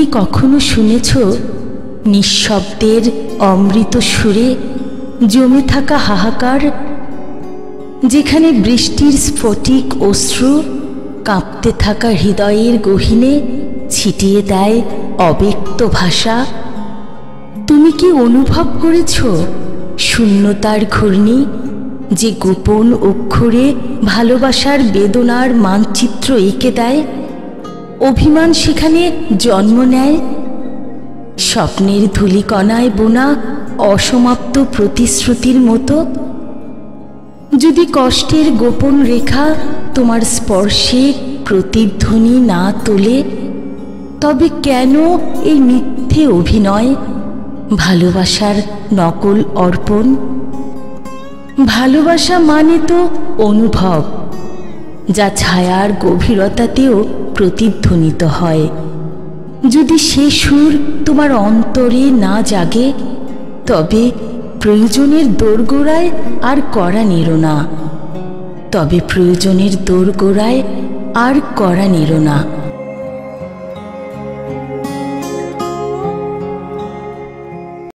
কি কখনো শুনেছ নিঃশব্দের অমৃত সুরে জমে থাকা হাহাকার, যেখানে বৃষ্টির স্ফটিক অশ্রু কাঁপতে থাকা হৃদয়ের গহীনে ছিটিয়ে দেয় অব্যক্ত ভাষা? তুমি কি অনুভব করেছ শূন্যতার ঘূর্ণি, যে গোপন অক্ষরে ভালোবাসার বেদনার মানচিত্র এঁকে দেয়? অভিমান সেখানে জন্ম নেয়, স্বপ্নের ধূলিকণায় বোনা অসমাপ্ত প্রতিশ্রুতির মতো। যদি কষ্টের গোপন রেখা তোমার স্পর্শে প্রতিধ্বনি না তোলে, তবে কেন এই মিথ্যে অভিনয়, ভালোবাসার নকল অর্পণ? ভালোবাসা মানে তো অনুভব, যা ছায়ার গভীরতাতেও প্রতিধ্বনিত হয়। যদি সে সুর তোমার অন্তরে না জাগে, তবে প্রয়োজনের দোরগোড়ায় আর কড়া নেড়ো না, তবে প্রয়োজনের দোরগোড়ায় আর কড়া নেড়ো না।